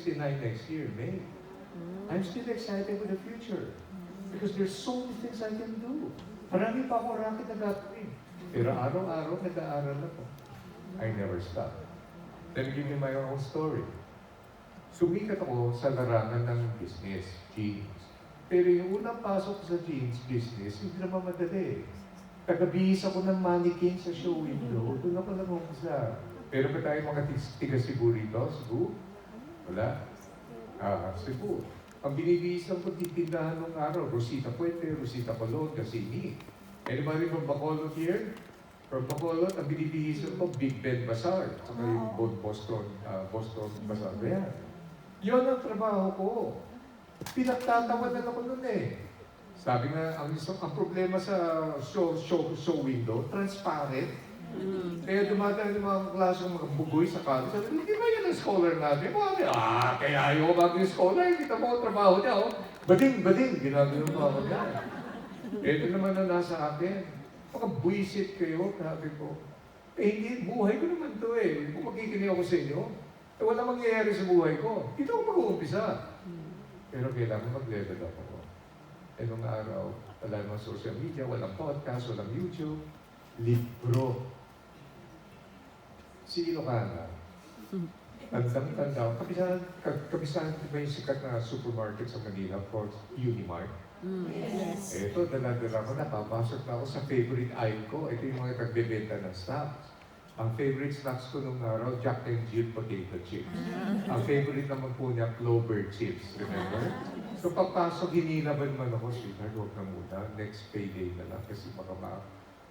69 next year, May. I'm still excited with the future. Because there's so many things I can do. Marami pa akong racket na gagawin. Pero araw-araw nag-aaral ako. I never stop. Let me give you my own story. Sumikat ako sa larangan ng business, jeans. Pero yung unang pasok ko sa jeans business, hindi naman madali. Tagabihis ako ng mannequin sa show window. Doon ako nag-umpisa. Pero ba tayo mga tiga Cebu rito? Cebu? Wala. Cebu. Ang binibihisan ko tindahan nung araw, Rosita Puente, Rosita Colon, Casini. Anybody from Bacolod here? From Bacolod, ang binibihisan ko, Big Ben Bazaar. Saka yung Boston Bazaar. Yan. Yun ang trabaho ko. Pinagtatawanan ako nun eh. Sabi nga, ang problema sa show window, transparent. Kaya dumadaan yung mga klaseng mga bugoy sa college. Sabi, hindi ba yan ang scholar natin? Kaya ayaw ko maging scholar. Kita mo ang trabaho niya, oh. Bading, ginagawa yung mga magana. Ito naman na nasa akin. Mga buwisit kayo, sabi ko. Hindi, buhay ko naman to eh. Kung magkikinig ako sa inyo, wala mangyayari sa buhay ko. Dito ako mag-uumpisa. Pero kailangan mag-level up ako. Nung araw, wala namang social media, walang podcast, walang YouTube. Libro. Si Ilocana. Tandang-tanda. Kapisahan ba yung sikat na supermarket sa Manila for Unimart? Yes. Ito, dala-dala ko, napapasok na ako sa favorite aisle ko. Ito yung mga nagbebenta ng snacks. Ang favorite snacks ko nung araw, Jack and Jill potato chips. Ang favorite naman po niya, Clover chips. Remember? So papasok, hinilaban man ako, sweetheart, huwag na muna. Next payday na lang kasi baka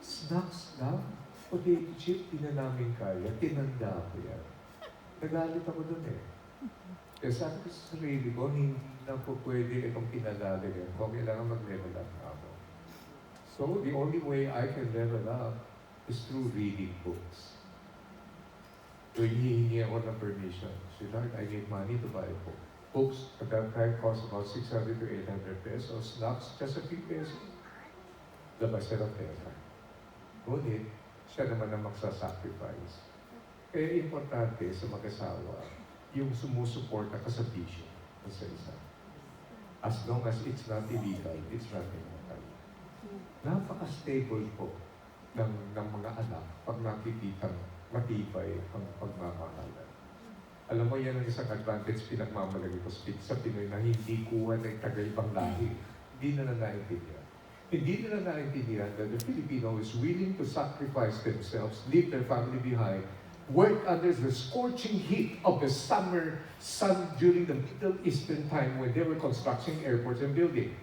snacks lang? Potato chip, di na namin kaya. Tinanda ko yan. Nagalit ako dun eh. Kaya sabi ko sa sarili ko, hindi na po pwede itong pinalalim. Kung kailangan mag-level up na ako. So, the only way I can level up is through reading books. So, hihingi ako ng permission. Sweetheart, I need money to buy a book. Books at that time cost about 600 to 800 pesos. Snacks, just a few pesos. Labas siya ng pera. Ngunit, siya naman ang magsasacrifice. Kaya importante sa mag-asawa, yung sumusuporta ka sa vision sa isa. As long as it's not illegal, it's not immoral. Napaka-stable po ng mga anak pag nakikitang matibay ang pagmamahalan. Alam mo, yan ang isang advantage pinagmamalagi ko sa Pinoy na hindi kuha ng taga-ibang lahi. Hindi na naintindihan. Hindi nila naintindihan that the Filipino is willing to sacrifice themselves, leave their family behind, work under the scorching heat of the summer sun during the Middle Eastern time when they were constructing airports and buildings.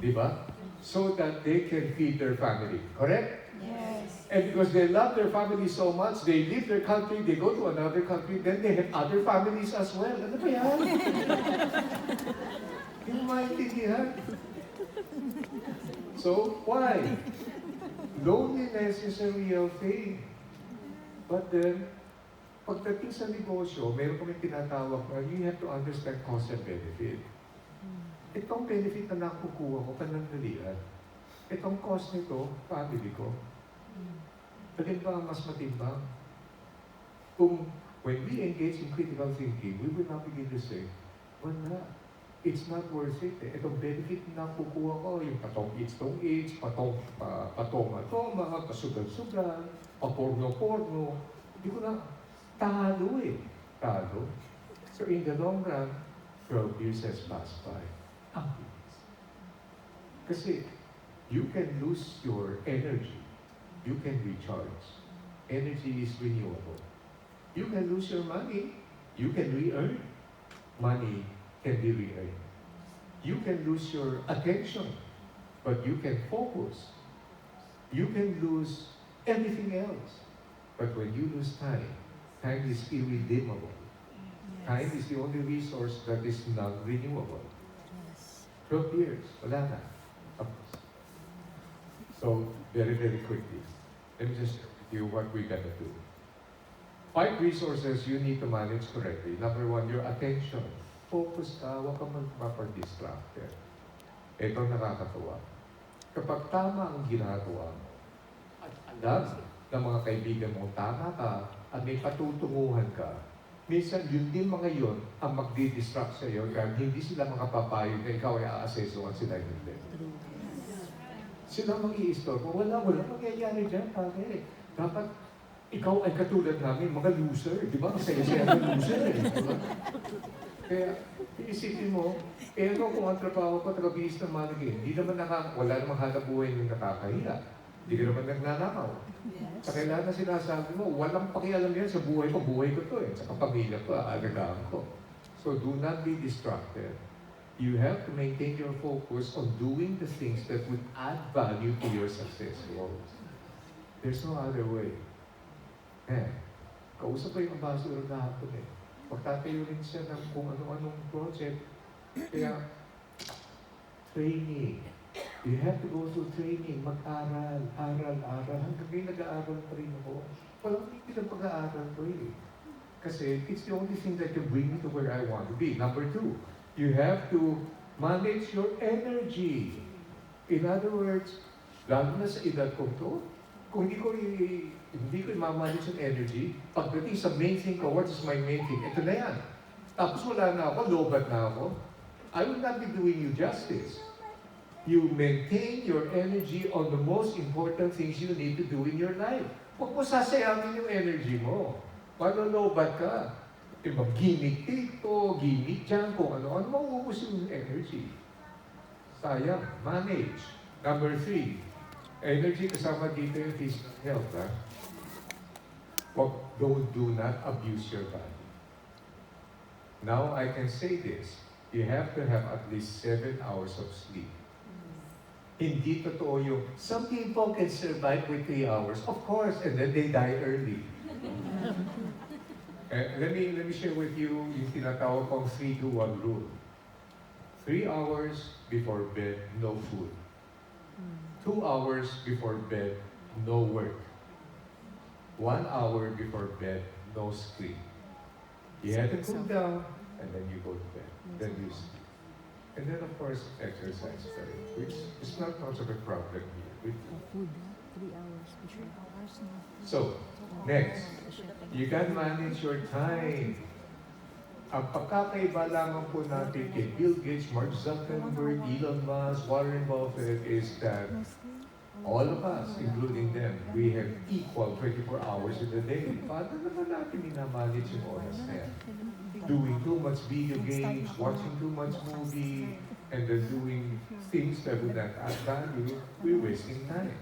Diba? So that they can feed their family. Correct? Yes. And because they love their family so much, they leave their country, they go to another country, then they have other families as well. Ano ba yan? Hindi mo maintindihan. So, why? Loneliness is a real thing. But then, pagdating sa negosyo, meron kami tinatawag na you have to understand cost and benefit. Itong benefit na nakukuha ko, panandalian. Itong cost nito, family ko. Alin ba ang mas matimbang? Kung when we engage in critical thinking, we will not begin to say, wala. It's not worth it. Itong benefit na kukuha ko, yung patong age, patong mga kasugal-sugal, paporno-porno, hindi ko na talo eh. Talo. So in the long run, 12 years has passed by. Ang bilis. Kasi you can lose your energy. You can recharge. Energy is renewable. You can lose your money. You can re-earn. Money can be re-earned. You can lose your attention, but you can focus. You can lose everything else. But when you lose time, time is irredeemable. Yes. Time is the only resource that is non-renewable. Yes. 12 years, wala na. Tapos. So, very, very quickly, let me just share with you what we gotta do. 5 resources you need to manage correctly. Number 1, your attention. Focus ka, huwag kang mapag-distracted. Ito nakakatuwa. Kapag tama ang ginagawa mo, at alam ng mga kaibigan mo, tama ka, at may patutunguhan ka, Minsan, yun din mga yun ang magdi-distract sa iyo dahil hindi sila makapapayo na ikaw ay aasesuhan sila hindi. True. Sila mag-i-istorbo. Wala mangyayari dyan, pare. Dapat ikaw ay katulad namin, mga loser. Di ba? Masaya-saya ng loser eh. Diba? Kaya, iisipin mo, ano kung ang trabaho ko, trabihis ng managin, hindi naman wala namang hanap buhay yung nakakahiya. Hindi ka naman nagnanakaw. Yes. Sa kailangan na sinasabi mo, walang pakialam yan sa buhay ko to eh. Sa pamilya ko, alagaan ko. So do not be distracted. You have to maintain your focus on doing the things that would add value to your success. There's no other way. Kausap ko yung ambassador kahapon eh. Pagtatayo rin siya ng kung ano-anong project. Kaya, training. You have to go through training, mag-aral, aral. Hanggang ngayon nag-aaral pa rin ako. Walang hindi ng pag-aaral ko eh. Kasi it's the only thing that can bring me to where I want to be. Number 2, you have to manage your energy. In other words, lalo na sa edad kong to, kung hindi ko i-manage yung energy, pagdating sa main thing ko, what is my main thing? Ito na yan. Tapos wala na ako, lobat na ako. I will not be doing you justice. You maintain your energy on the most important things you need to do in your life. Huwag mo sasayangin yung energy mo. Malolobat ka. Mag-gimmick dito, gimmick dyan, kung ano-ano, mauubos yung energy. Sayang. Manage. Number 3, energy kasama dito yung physical health. Do not abuse your body. Now I can say this. You have to have at least 7 hours of sleep. Hindi totoo yung, some people can survive with 3 hours. Of course, and then they die early. Let me share with you yung tinatawag kong 3-2-1 rule. 3 hours before bed, no food. 2 hours before bed, no work. 1 hour before bed, no screen. You have to cool down, and then you go to bed. Then you sleep. And then, of course, exercise, which is not much of a problem here. Food, 3 hours before. So, next, you can manage your time. Ang pagkakaiba lamang po natin kay Bill Gates, Mark Zuckerberg, Elon Musk, Warren Buffett is that all of us, including them, we have equal 24 hours in the day. Paano naman natin minamanage yung oras na yan? Doing too much video games, watching too much movie, and then doing things that would not add value, we're wasting time.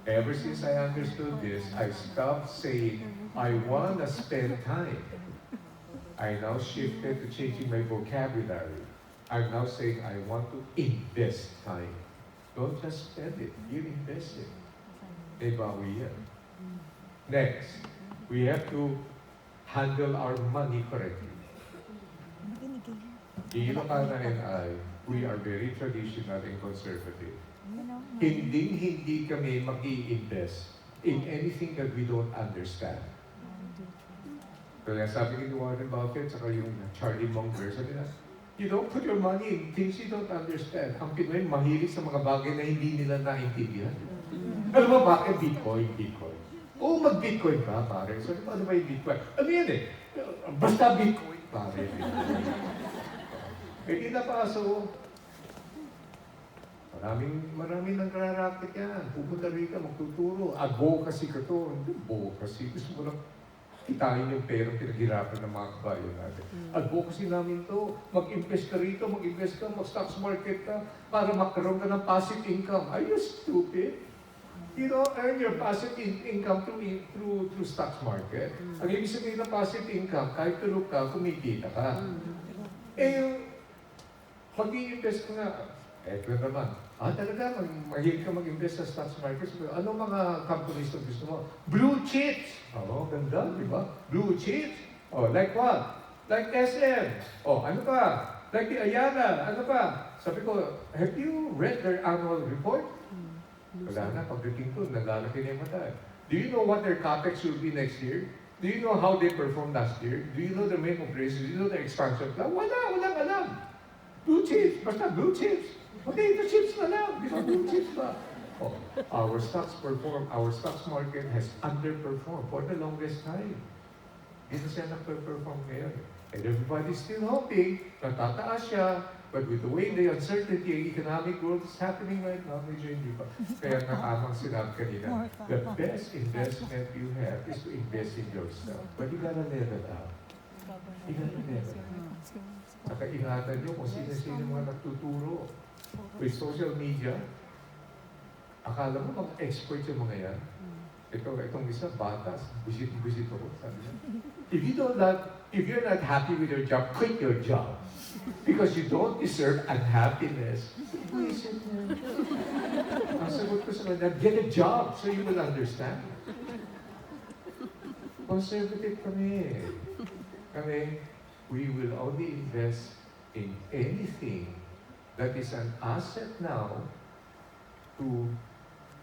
Ever since I understood this, I stopped saying, I want to spend time. I now shifted to changing my vocabulary. I'm now saying I want to invest time. Don't just spend it, you invest it. May bawi yan. Next, we have to handle our money correctly. Ilocana and I, we are very traditional and conservative. Hindi kami mag-i-invest in anything that we don't understand. Kaya sabi ni Warren Buffett, saka yung Charlie Munger, sabi na, you don't put your money in things you don't understand. Ang Pinoy, mahilig sa mga bagay na hindi nila naintindihan. Alam mo bakit Bitcoin? Oo, mag-Bitcoin ka, pare. So, ano ba yung Bitcoin? Ano yan eh? Basta Bitcoin, pare. Eh, di na pa, so, maraming nangraraket yan. Pupunta rin ka, magtuturo. Advocacy ka to. Hindi, advocacy. Gusto mo lang kitain yung perang pinaghirapan ng mga kabayan natin. Advocacy namin to. Mag-invest ka rito, mag-invest ka, mag-stocks market ka para magkaroon ka ng passive income. Are you stupid? You don't earn your passive income through stocks market. Ang ibig sabihin ng passive income, kahit tulog ka, kumikita ka. Eh, mag-i-invest ka nga. Eto naman. Talaga, mahilig ka mag-invest sa stocks market. Ano mga companies na gusto mo? Blue chips! Ganda, di ba? Blue chips? Like what? Like SM. Ano pa? Like the Ayala. Ano pa? Sabi ko, have you read their annual report? Wala na, pagdating ko, nalalaki na yung mata. Do you know what their capex will be next year? Do you know how they performed last year? Do you know the main operations? Do you know the expansion plan? Walang alam. Blue chips, basta blue chips. Okay, the chips na lang. Di ba blue chips ba? Our stocks market has underperformed for the longest time. Hindi na siya nagpe-perform ngayon. And everybody's still hoping na tataas siya. But with the way the uncertainty, economic growth is happening right now, medyo hindi pa. Kaya nakamang sinabi kanina, the best investment you have is to invest in yourself. But you gotta let it out. You gotta let it out. Saka ingatan nyo kung sino-sino mga nagtuturo. With social media, akala mo mga experts yung mga yan. Itong isa, batas, busit ako, sabi niya. If you're not happy with your job, quit your job. Because you don't deserve unhappiness. Buisit na. Ang sagot ko sa kanya, get a job so you will understand. Conservative kami. We will only invest in anything that is an asset now to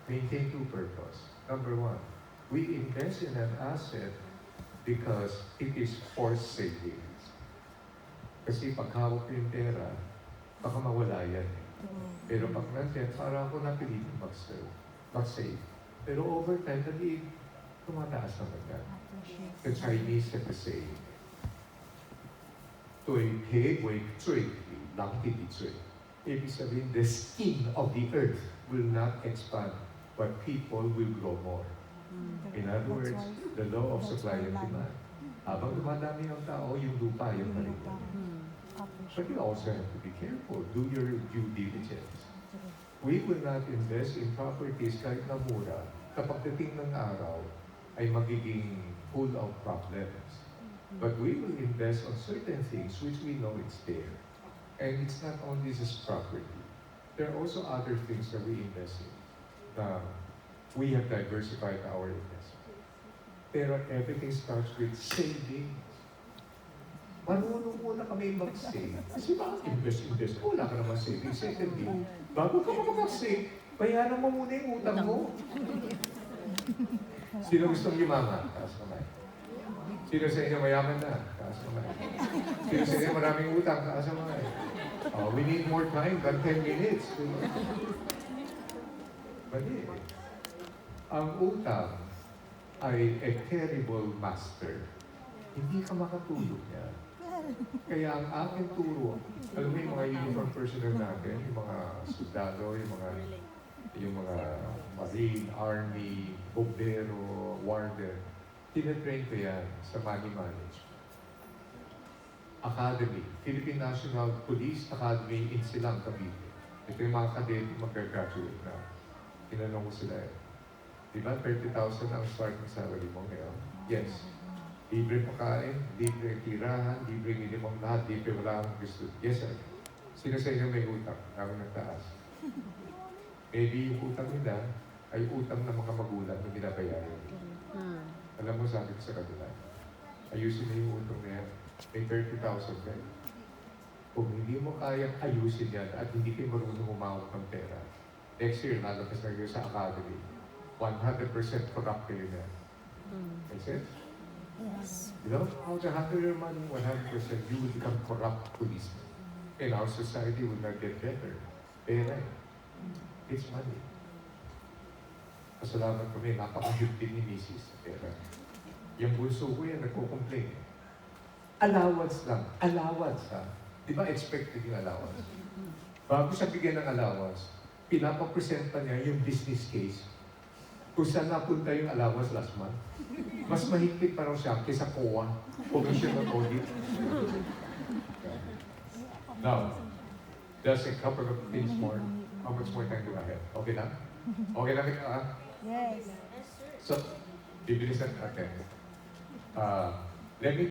maintain two purposes. Number one, we invest in an asset because it is for savings. Kasi pag hawak ko yung pera, baka mawala yan. Pero pag nandiyan, parang ako napilitin mag-save. Pero over time, tumataas naman yan. The Chinese have to say, 对铁为最理，人地的最。Ibig sabihin, the skin of the earth will not expand, but people will grow more. In other words, the law of supply and demand. Habang dumadami ang tao, yung lupa, yung balikan. But you also have to be careful. Do your due diligence. We will not invest in properties kahit na mura kapag dating ng araw ay magiging full of problems. But we will invest on certain things which we know it's there. And it's not only just property. There are also other things that we invest in. We have diversified our investment. Pero everything starts with saving. Marunong muna kami mag-save. Kasi bakit invest? Wala ka naman saving. Secondly, bago ka mag-save, bayaran mo muna yung utang mo. Sino gustong yumaman? Taas kamay. Sino sa inyo mayaman na? Taas kamay. Sino sa inyo maraming utang? Taas kamay. We need more time than 10 minutes. Mali. Ang utang ay a terrible master. Hindi ka makatulog niya. Kaya ang aking turo, alam mo yung mga uniform personnel natin, yung mga sundalo, yung mga Marine, Army, Bombero, Warden, tinatrain ko yan sa money management. Academy, Philippine National Police Academy in Silang, Cavite. Ito yung mga kadete mag-graduate na. Tinanong ko sila diba 30,000 ang starting salary mo ngayon? Yes. Libre pagkain, libre tirahan, libre minimum lahat, libre wala akong gusto. Yes, sir. Sino sa inyo may utang? Kami nagtaas. Maybe yung utang nila ay utang ng mga magulang na binabayaran. Alam mo, sabi ko sa kanila, ayusin na yung utang na yan. May 30,000 kayo. Kung hindi mo kayang ayusin yan at hindi kayo marunong umawag ng pera, next year, lalabas na kayo sa academy, 100% corrupt kayo na. Make sense? Yes. You know, how to handle your money 100%, you will become corrupt policemen. And our society will not get better. Pera eh. It's money. Pasalamat kami, napaka-cute din ni Mrs. Pera. Yung bunso ko yan, nagko-complain. Allowance lang. Allowance, ha? Di ba expected yung allowance? Bago siya bigyan ng allowance, pinapapresent pa niya yung business case kung saan napunta yung allowance last month. Mas mahigpit pa raw siya kaysa COA, Commission on Audit. Now, just a couple of things more. How much more time do I have? Okay na? Okay na kita, ha? Yes. So, bibilisan natin. Let me